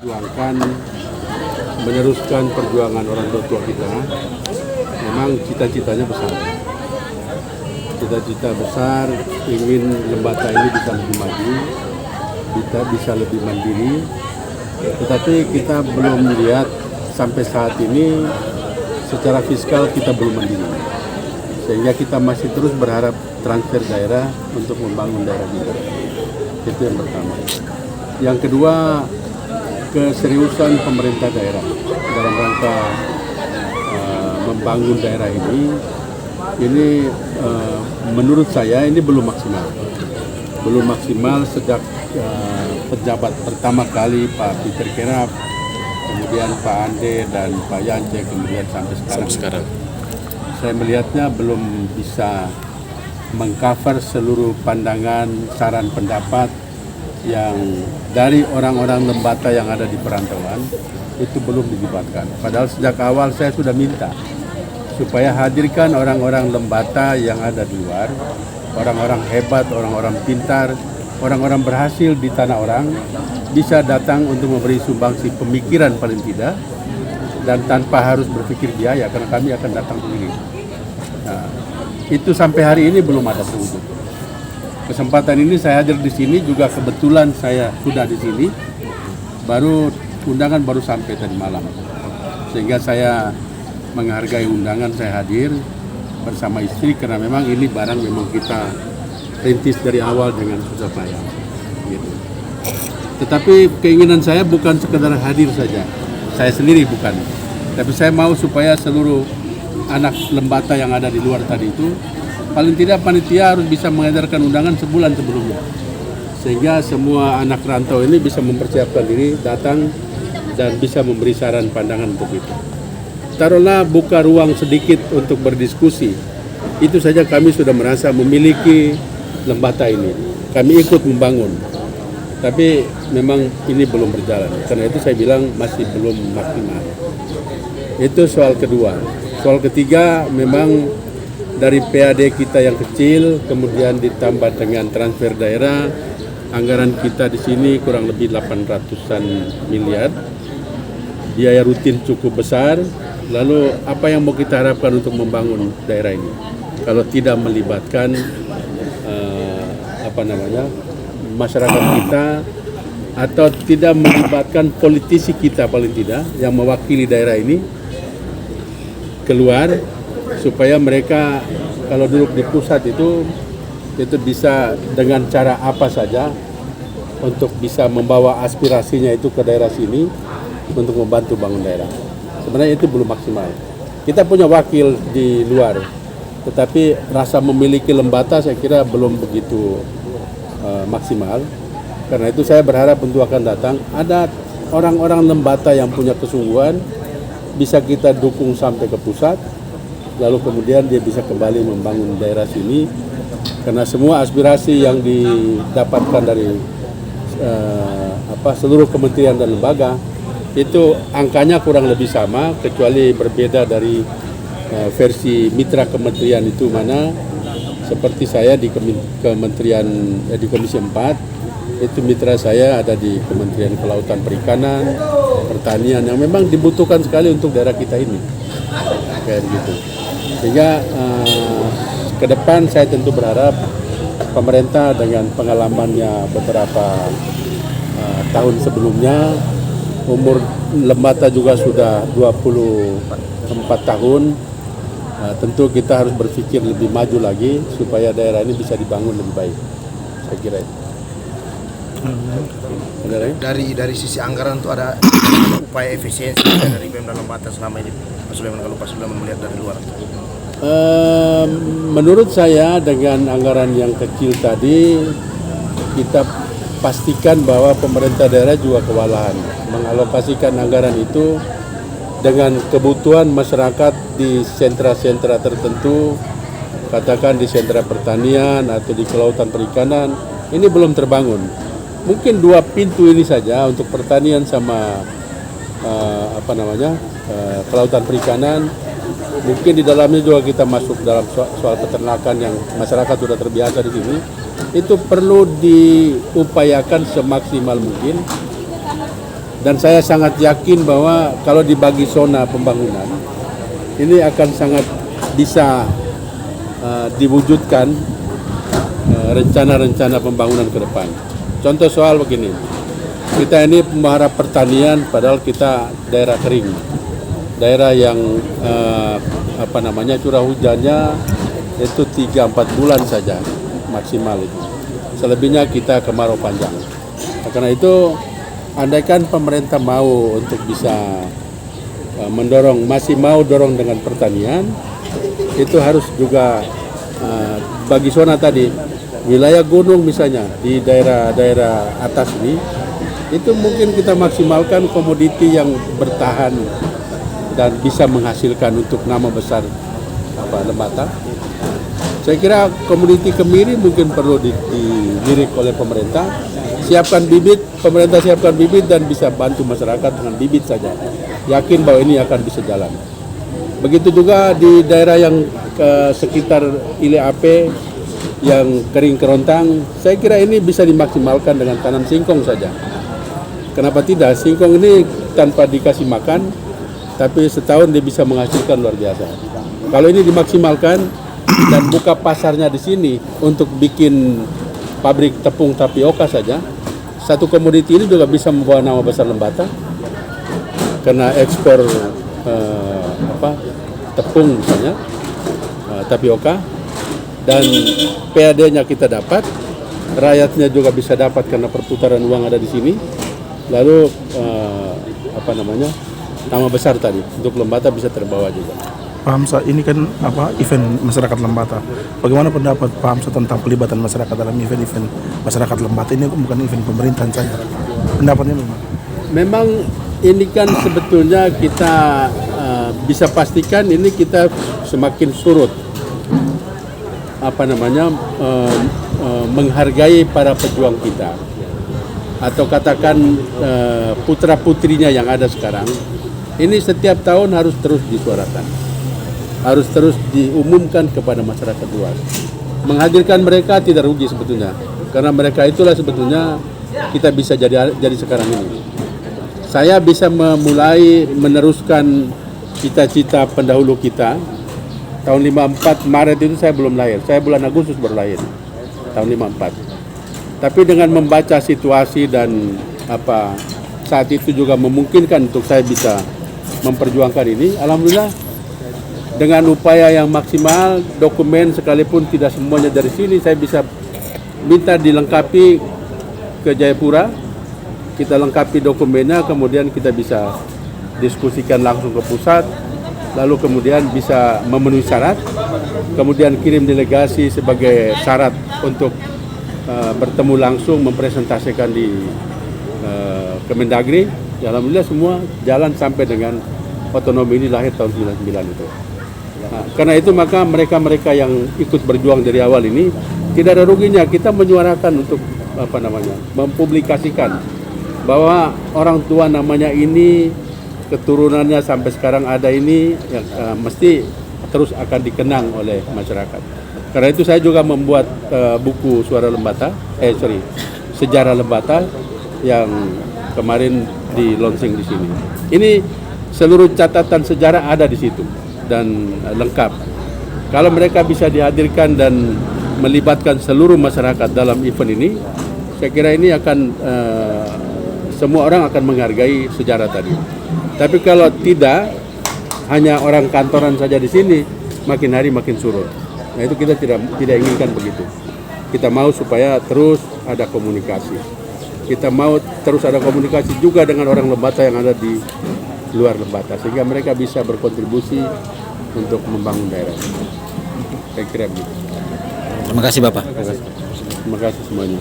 Perjuangkan, meneruskan perjuangan orang tua kita, memang cita-citanya besar. Cita-cita besar ingin Lembata ini bisa lebih maju, kita bisa lebih mandiri, tetapi kita belum melihat sampai saat ini secara fiskal kita belum mandiri. Sehingga kita masih terus berharap transfer daerah untuk membangun daerah kita. Itu yang pertama. Yang kedua, keseriusan pemerintah daerah dalam rangka membangun daerah ini menurut saya ini belum maksimal sejak pejabat pertama kali Pak Peter Kerap, kemudian Pak Ande dan Pak Yance, kemudian sampai sekarang. Saya melihatnya belum bisa mengcover seluruh pandangan, saran, pendapat yang dari orang-orang Lembata yang ada di perantauan itu belum dilibatkan. Padahal sejak awal saya sudah minta supaya hadirkan orang-orang Lembata yang ada di luar, orang-orang hebat, orang-orang pintar, orang-orang berhasil di tanah orang, bisa datang untuk memberi sumbangsi pemikiran paling tidak, dan tanpa harus berpikir biaya, karena kami akan datang sendiri. Nah, itu sampai hari ini belum ada terwujud. Kesempatan ini saya hadir di sini juga kebetulan saya sudah di sini, undangan baru sampai tadi malam, sehingga saya menghargai undangan, saya hadir bersama istri karena memang ini barang memang kita rintis dari awal dengan susah payah. Gitu. Tetapi keinginan saya bukan sekedar hadir saja, saya sendiri bukan, tapi saya mau supaya seluruh anak Lembata yang ada di luar tadi itu, paling tidak panitia harus bisa mengedarkan undangan sebulan sebelumnya, sehingga semua anak rantau ini bisa mempersiapkan diri datang dan bisa memberi saran pandangan untuk itu. Taruhlah buka ruang sedikit untuk berdiskusi, itu saja kami sudah merasa memiliki Lembata ini, kami ikut membangun. Tapi memang ini belum berjalan, karena itu saya bilang masih belum maksimal. Itu soal kedua. Soal ketiga, memang dari PAD kita yang kecil, kemudian ditambah dengan transfer daerah, anggaran kita di sini kurang lebih 800-an miliar, biaya rutin cukup besar. Lalu apa yang mau kita harapkan untuk membangun daerah ini kalau tidak melibatkan masyarakat kita, atau tidak melibatkan politisi kita paling tidak yang mewakili daerah ini keluar, supaya mereka kalau duduk di pusat itu bisa dengan cara apa saja untuk bisa membawa aspirasinya itu ke daerah sini untuk membantu bangun daerah. Sebenarnya itu belum maksimal. Kita punya wakil di luar, tetapi rasa memiliki Lembata saya kira belum begitu maksimal. Karena itu saya berharap untuk akan datang ada orang-orang Lembata yang punya kesungguhan, bisa kita dukung sampai ke pusat, lalu kemudian dia bisa kembali membangun daerah sini. Karena semua aspirasi yang didapatkan dari seluruh kementerian dan lembaga itu angkanya kurang lebih sama, kecuali berbeda dari versi mitra kementerian itu mana. Seperti saya di kementerian di Komisi 4, itu mitra saya ada di Kementerian Kelautan Perikanan, Pertanian, yang memang dibutuhkan sekali untuk daerah kita ini, kayak begitu. Sehingga ke depan saya tentu berharap pemerintah dengan pengalamannya beberapa tahun sebelumnya, umur Lembata juga sudah 24 tahun, tentu kita harus berpikir lebih maju lagi supaya daerah ini bisa dibangun lebih baik. Saya kira itu. Dari sisi anggaran itu ada upaya efisiensi dari Pemda Lembata selama ini, Pak Sulaiman, kalau Pak Sulaiman melihat dari luar? Menurut saya dengan anggaran yang kecil tadi, kita pastikan bahwa pemerintah daerah juga kewalahan mengalokasikan anggaran itu dengan kebutuhan masyarakat di sentra-sentra tertentu, katakan di sentra pertanian atau di kelautan perikanan, ini belum terbangun. Mungkin 2 pintu ini saja untuk pertanian sama kelautan perikanan. Mungkin di dalamnya juga kita masuk dalam soal peternakan yang masyarakat sudah terbiasa di sini. Itu perlu diupayakan semaksimal mungkin Dan saya sangat yakin bahwa kalau dibagi zona pembangunan, ini akan sangat bisa diwujudkan rencana-rencana pembangunan ke depan. Contoh soal begini, kita ini pemahara pertanian padahal kita daerah kering, daerah yang curah hujannya itu 3-4 bulan saja maksimal itu. Selebihnya kita kemarau panjang. Karena itu andaikan pemerintah mau untuk bisa masih mau dorong dengan pertanian, itu harus juga bagi zona tadi, wilayah gunung misalnya di daerah-daerah atas ini, itu mungkin kita maksimalkan komoditi yang bertahan dan bisa menghasilkan untuk nama besar Lembata. Saya kira komoditi kemiri mungkin perlu dilirik oleh pemerintah. Siapkan bibit, pemerintah siapkan bibit dan bisa bantu masyarakat dengan bibit saja. Yakin bahwa ini akan bisa jalan. Begitu juga di daerah yang sekitar Ile Ape yang kering kerontang, saya kira ini bisa dimaksimalkan dengan tanam singkong saja. Kenapa tidak? Singkong ini tanpa dikasih makan, tapi setahun dia bisa menghasilkan luar biasa. Kalau ini dimaksimalkan dan buka pasarnya di sini untuk bikin pabrik tepung tapioka saja, satu komoditi ini juga bisa membawa nama besar Lembata karena ekspor tepung misalnya, tapioka, dan PAD-nya kita dapat, rakyatnya juga bisa dapat karena perputaran uang ada di sini. Lalu nama besar tadi untuk Lembata bisa terbawa juga. Pak Hamzah, ini kan event masyarakat Lembata. Bagaimana pendapat Pak Hamzah tentang pelibatan masyarakat dalam event-event masyarakat Lembata? Ini bukan event pemerintahan saja. Pendapatnya memang ini kan sebetulnya kita bisa pastikan ini kita semakin surut menghargai para pejuang kita, atau katakan putra-putrinya yang ada sekarang. Ini setiap tahun harus terus disuarakan, harus terus diumumkan kepada masyarakat luas. Menghadirkan mereka tidak rugi sebetulnya, karena mereka itulah sebetulnya kita bisa jadi sekarang ini. Saya bisa meneruskan cita-cita pendahulu kita. Tahun 54 Maret itu saya belum lahir, saya bulan Agustus baru lahir, tahun 54. Tapi dengan membaca situasi dan saat itu juga memungkinkan untuk saya bisa memperjuangkan ini, alhamdulillah dengan upaya yang maksimal, dokumen sekalipun tidak semuanya dari sini, saya bisa minta dilengkapi ke Jayapura, kita lengkapi dokumennya, kemudian kita bisa diskusikan langsung ke pusat, lalu kemudian bisa memenuhi syarat, kemudian kirim delegasi sebagai syarat untuk bertemu langsung mempresentasikan di Kemendagri. Ya, alhamdulillah semua jalan sampai dengan otonomi ini lahir tahun 99 itu. Nah, karena itu maka mereka-mereka yang ikut berjuang dari awal ini tidak ada ruginya kita menyuarakan untuk mempublikasikan bahwa orang tua namanya ini, keturunannya sampai sekarang ada ini, yang mesti terus akan dikenang oleh masyarakat. Karena itu saya juga membuat buku Sejarah Lembata yang kemarin di launching di sini. Ini seluruh catatan sejarah ada di situ dan lengkap. Kalau mereka bisa dihadirkan dan melibatkan seluruh masyarakat dalam event ini, saya kira ini akan semua orang akan menghargai sejarah tadi. Tapi kalau tidak, hanya orang kantoran saja di sini, makin hari makin surut. Nah itu kita tidak inginkan begitu. Kita mau supaya terus ada komunikasi. Kita mau terus ada komunikasi juga dengan orang Lembata yang ada di luar Lembata, sehingga mereka bisa berkontribusi untuk membangun daerah. Saya kira begitu. Terima kasih Bapak. Terima kasih semuanya.